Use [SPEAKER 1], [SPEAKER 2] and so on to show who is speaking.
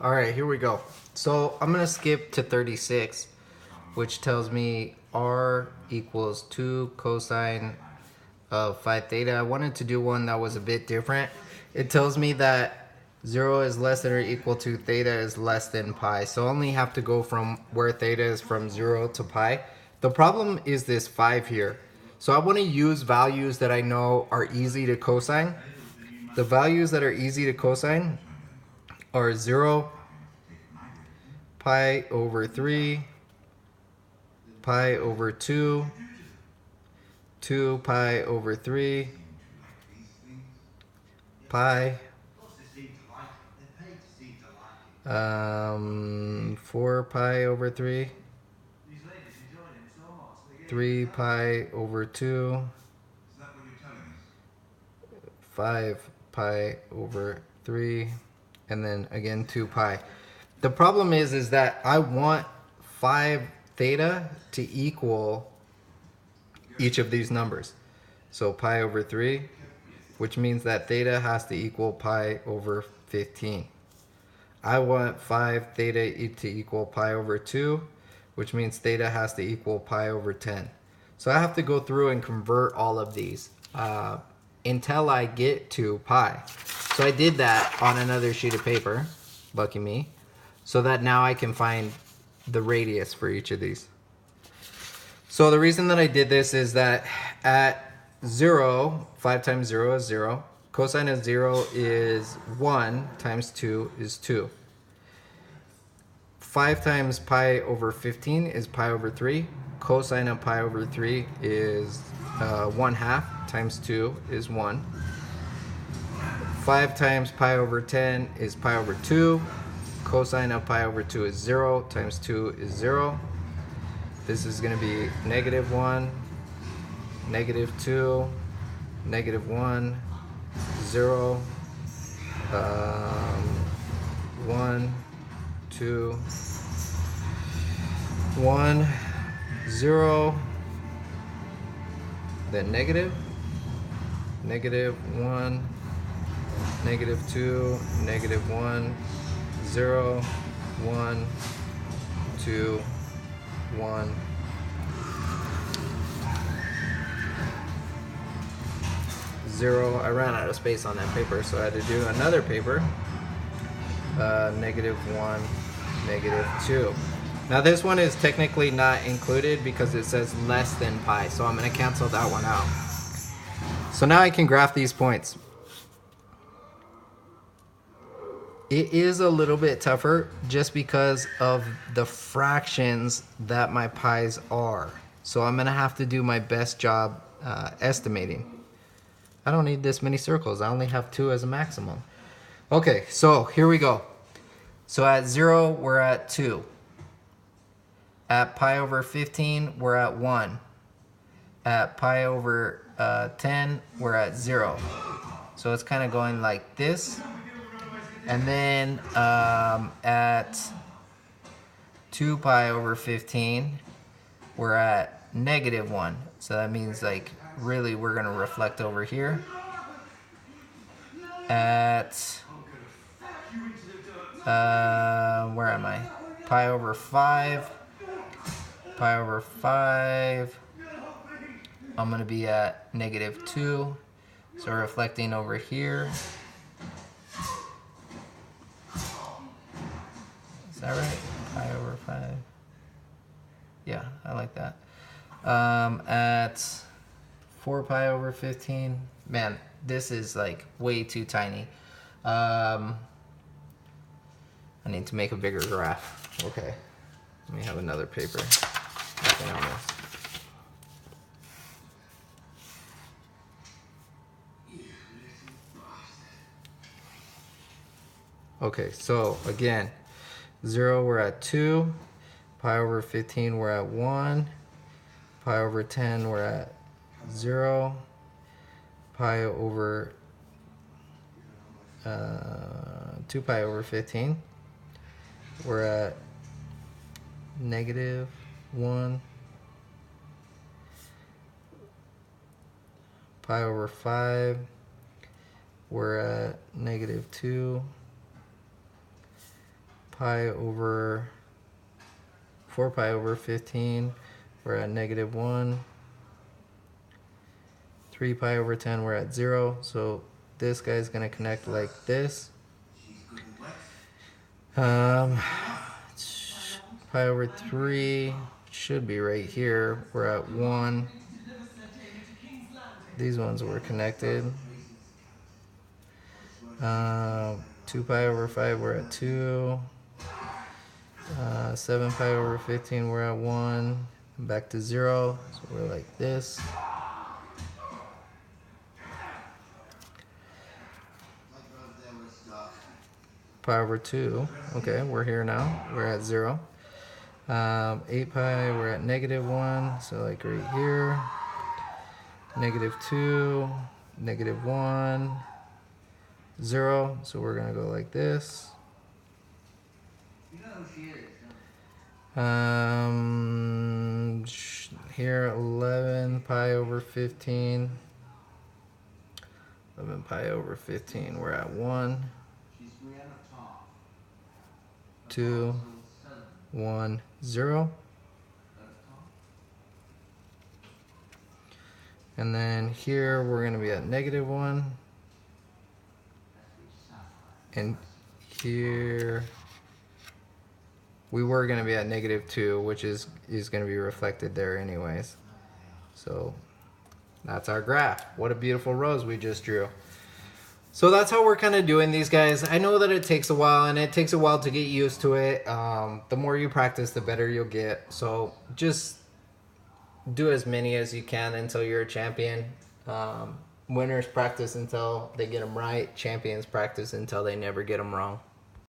[SPEAKER 1] All right, here we go. So I'm gonna skip to 36, which tells me r equals 2 cosine of phi theta. I wanted to do one that was a bit different. It tells me that 0 is less than or equal to theta is less than pi. So I only have to go from where theta is from 0 to pi. The problem is this 5 here. So I want to use values that I know are easy to cosine. The values that are easy to cosine are 0, pi over 3, pi over 2, 2 pi over 3, pi, 4 pi over 3, 3 pi over 2, 5 pi over 3, and then again 2 pi. The problem is that I want 5 theta to equal each of these numbers. So pi over 3, which means that theta has to equal pi over 15. I want 5 theta to equal pi over 2, which means theta has to equal pi over 10. So I have to go through and convert all of these until I get to pi. So I did that on another sheet of paper, lucky me, so that now I can find the radius for each of these. So the reason that I did this is that at 0, 5 times 0 is 0. Cosine of 0 is 1 times 2 is 2. 5 times pi over 15 is pi over 3. Cosine of pi over 3 is 1/2 times 2 is 1. 5 times pi over 10 is pi over 2. Cosine of pi over 2 is 0 times 2 is 0. This is going to be -1, -2, -1, 0, 1, 2, 1, 0, then negative, -1, -2, -1, 0, 1, 2, 1. Zero. I ran out of space on that paper, so I had to do another paper. -1, -2. Now this one is technically not included because it says less than pi, so I'm going to cancel that one out. So now I can graph these points. It is a little bit tougher just because of the fractions that my pi's are. So I'm going to have to do my best job estimating. I don't need this many circles. I only have 2 as a maximum. Okay, so here we go. So at 0, we're at 2. At pi over 15, we're at 1. At pi over 10, we're at 0. So it's kind of going like this. And then at 2 pi over 15, we're at -1. So that means like really we're going to reflect over here. At, where am I? Pi over 5. Pi over 5. I'm going to be at -2. So reflecting over here. Is that right? Pi over 5. Yeah, I like that. At 4 pi over 15. Man, this is like way too tiny. I need to make a bigger graph. Okay. Let me have another paper. Nothing on this. Okay, so again, 0, we're at 2. Pi over 15, we're at 1. Pi over 10, we're at 0. Pi over 2 pi over 15, we're at -1. Pi over 5, we're at -2. pi over 4 pi over 15, we're at -1. 3 pi over 10, we're at 0. So this guy's gonna connect like this. Pi over 3 should be right here. We're at 1. These ones were connected. 2 pi over 5, we're at 2. 7 pi over 15, we're at 1. Back to 0. So we're like this. Pi over 2. Okay, we're here now. We're at 0. 8 pi, we're at -1. So like right here. -2, -1, 0. So we're gonna go like this. Here 11 pi over 15. 11 pi over 15. We're at 1, 2, 1, 0. And then here we're going to be at -1. And here we were going to be at -2, which is going to be reflected there anyways. So that's our graph. What a beautiful rose we just drew. So that's how we're kind of doing these guys. I know that it takes a while, and it takes a while to get used to it. The more you practice, the better you'll get. So just do as many as you can until you're a champion. Winners practice until they get them right. Champions practice until they never get them wrong.